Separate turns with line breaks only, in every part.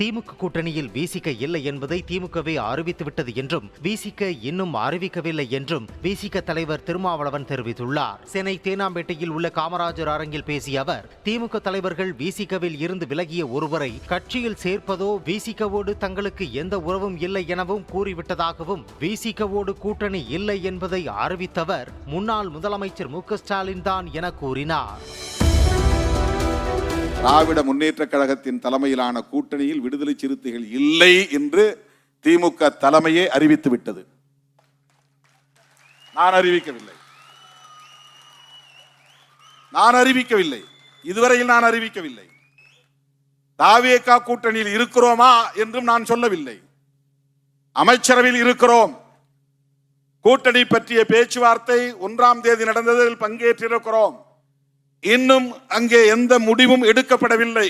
திமுக கூட்டணியில் விசிக இல்லை என்பதை திமுகவே அறிவித்துவிட்டது என்றும் விசிக இன்னும் அறிவிக்கவில்லை என்றும் விசிக தலைவர் திருமாவளவன் தெரிவித்துள்ளார். சென்னை தேனாம்பேட்டையில் உள்ள காமராஜர் அரங்கில் பேசிய அவர், திமுக தலைவர்கள் விசிகவில் இருந்து விலகிய ஒருவரை கட்சியில் சேர்ப்பதோ விசிகவோடு தங்களுக்கு எந்த உறவும் இல்லை எனவும் கூறிவிட்டதாகவும், விசிகவோடு கூட்டணி இல்லை என்பதை அறிவித்தவர் முன்னாள் முதலமைச்சர் மு க ஸ்டாலின் தான் என கூறினார்.
திராவிட முன்னேற்ற கழகத்தின் தலைமையிலான கூட்டணியில் விடுதலை சிறுத்தைகள் இல்லை என்று திமுக தலைமையே அறிவித்து விட்டது. நான் அறிவிக்கவில்லை. இதுவரையில் நான் அறிவிக்கவில்லை. தாவேகா கூட்டணியில் இருக்கிறோமா என்றும் நான் சொல்லவில்லை. அமைச்சரவையில் இருக்கிறோம். கூட்டணி பற்றிய பேச்சுவார்த்தை 1ஆம் தேதி நடந்ததில் பங்கேற்றிருக்கிறோம். இன்னும் அங்கே எந்த முடிவும் எடுக்கப்படவில்லை.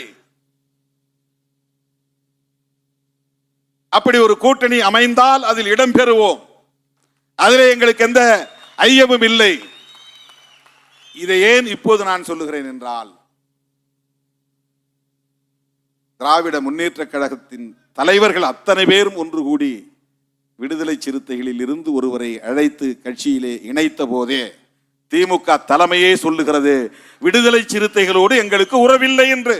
அப்படி ஒரு கூட்டணி அமைந்தால் அதில் இடம்பெறுவோம். அதில் எங்களுக்கு எந்த ஐயமும் இல்லை. இதை ஏன் இப்போது நான் சொல்லுகிறேன் என்றால், திராவிட முன்னேற்ற கழகத்தின் தலைவர்கள் அத்தனை பேரும் ஒன்று கூடி விடுதலை சிறுத்தைகளில் இருந்து ஒருவரை அழைத்து கட்சியிலே இணைத்த போதே திமுக தலைமையே சொல்லுகிறது, விடுதலை சிறுத்தைகளோடு எங்களுக்கு உறவில்லை என்று.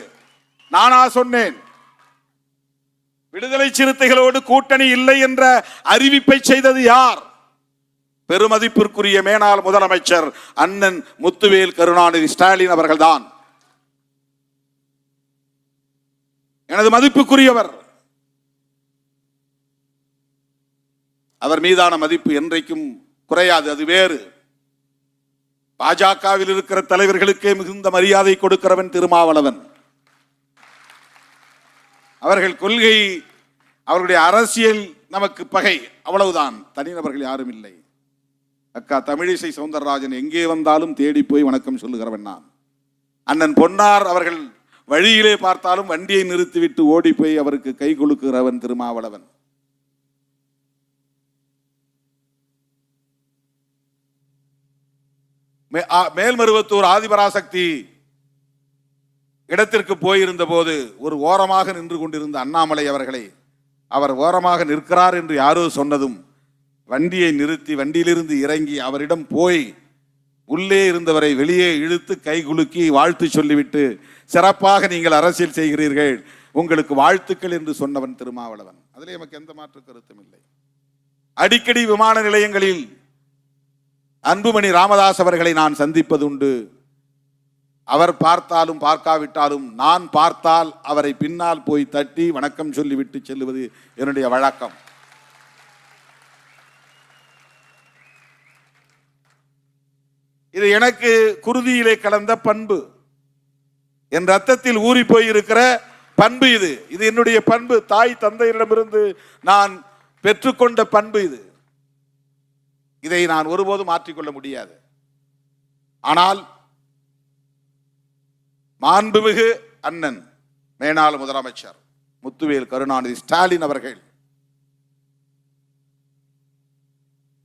நானா சொன்னேன்? விடுதலை சிறுத்தைகளோடு கூட்டணி இல்லை என்ற அறிவிப்பை செய்தது யார்? பெருமதிப்பிற்குரிய மேனாள் முதலமைச்சர் அண்ணன் முத்துவேல் கருணாநிதி ஸ்டாலின் அவர்கள்தான். எனது மதிப்புக்குரியவர். அவர் மீதான மதிப்பு என்றைக்கும் குறையாது. அது வேறு. பாஜகவில் இருக்கிற தலைவர்களுக்கே மிகுந்த மரியாதை கொடுக்கிறவன் திருமாவளவன். அவர்கள் கொள்கை, அவருடைய அரசியல் நமக்கு பகை, அவ்வளவுதான். தனிநபர்கள் யாரும் இல்லை. அக்கா தமிழிசை சவுந்தரராஜன் எங்கே வந்தாலும் தேடி போய் வணக்கம் சொல்லுகிறவன் நான். அண்ணன் பொன்னார் அவர்கள் வழியிலே பார்த்தாலும் வண்டியை நிறுத்திவிட்டு ஓடி போய் அவருக்கு கை கொடுக்கிறவன் திருமாவளவன். மேல்மருவத்தூர் ஆதிபராசக்தி இடத்திற்கு போயிருந்த போது ஒரு ஓரமாக நின்று கொண்டிருந்த அண்ணாமலை அவர்களை அவர் ஓரமாக நிற்கிறார் என்று யாரோ சொன்னதும் வண்டியை நிறுத்தி வண்டியிலிருந்து இறங்கி அவரிடம் போய் உள்ளே இருந்தவரை வெளியே இழுத்து கை குலுக்கி வாழ்த்து சொல்லிவிட்டு, சிறப்பாக நீங்கள் அரசியல் செய்கிறீர்கள், உங்களுக்கு வாழ்த்துக்கள் என்று சொன்னவன் திருமாவளவன். அதில் நமக்கு எந்த மாற்று கருத்தும் இல்லை. அடிக்கடி விமான நிலையங்களில் அன்புமணி ராமதாஸ் அவர்களை நான் சந்திப்பது உண்டு. அவர் பார்த்தாலும் பார்க்காவிட்டாலும் நான் பார்த்தால் அவரை பின்னால் போய் தட்டி வணக்கம் சொல்லிவிட்டு செல்லுவது என்னுடைய வழக்கம். இது எனக்கு குருதியிலே கலந்த பண்பு, என் ரத்தத்தில் ஊறி போயிருக்கிற பண்பு. இது என்னுடைய பண்பு. தாய் தந்தையிடமிருந்து நான் பெற்றுக்கொண்ட பண்பு இது. இதை நான் ஒருபோதும் மாற்றிக்கொள்ள முடியாது. ஆனால் மாண்புமிகு அண்ணன் மேனாள் முதலமைச்சர் முத்துவேல் கருணாநிதி ஸ்டாலின் அவர்கள்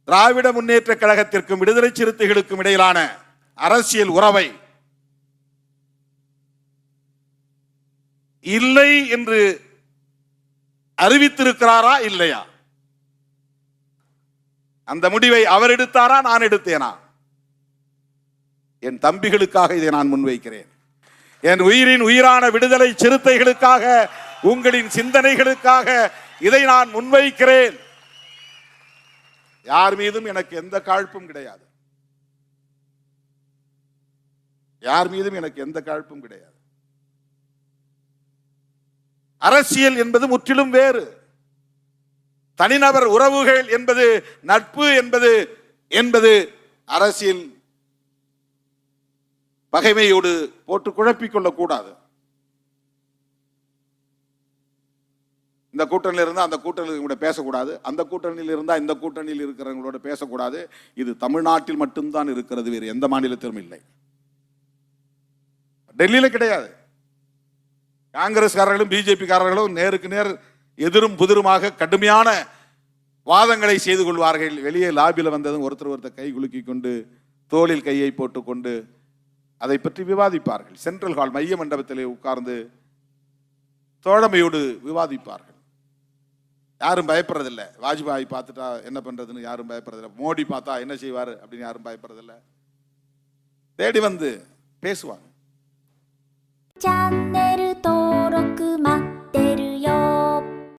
திராவிட முன்னேற்ற கழகத்திற்கும் விடுதலை சிறுத்தைகளுக்கும் இடையிலான அரசியல் உறவை இல்லை என்று அறிவித்திருக்கிறாரா இல்லையா? அந்த முடிவை அவர் எடுத்தாரா, நான் எடுத்தேனா? என் தம்பிகளுக்காக இதை நான் முன்வைக்கிறேன். என் உயிரின் உயிரான விடுதலை சிறுத்தைகளுக்காக, உங்களின் சிந்தனைகளுக்காக இதை நான் முன்வைக்கிறேன். யார் மீதும் எனக்கு எந்த காழ்ப்பும் கிடையாது. யார் மீதும் எனக்கு எந்த காழ்ப்பும் கிடையாது. அரசியல் என்பது முற்றிலும் வேறு. தனிநபர் உறவுகள் என்பது, நட்பு என்பது அரசியல் பகைமையோடு போட்டு குழப்பிக் கொள்ளக்கூடாது. இந்த கூட்டணியில் இருந்தால் அந்த கூட்டணியில் பேசக்கூடாது, அந்த கூட்டணியில் இருந்தால் இந்த கூட்டணியில் இருக்கிறவங்களோட பேசக்கூடாது. இது தமிழ்நாட்டில் மட்டும்தான் இருக்கிறது, வேறு எந்த மாநிலத்திலும் இல்லை. டெல்லியில கிடையாது. காங்கிரஸ்காரர்களும் பிஜேபிக்காரர்களும் நேருக்கு நேர் எதிரும் புதிருமாக கடுமையான வாதங்களை செய்து கொள்வார்கள். வெளியே லாபியில் வந்ததும் ஒருத்தர் கை குலுக்கி கொண்டு தோளில் கையை போட்டுக்கொண்டு அதை பற்றி விவாதிப்பார்கள். சென்ட்ரல் ஹால் மைய மண்டபத்திலே உட்கார்ந்து தோழமையோடு விவாதிப்பார்கள். யாரும் பயப்படுறதில்லை. வாஜ்பாய் பார்த்துட்டா என்ன பண்றதுன்னு யாரும் பயப்படுறதில்லை. மோடி பார்த்தா என்ன செய்வார் அப்படின்னு யாரும் பயப்படுறதில்லை. தேடி வந்து பேசுவாங்க.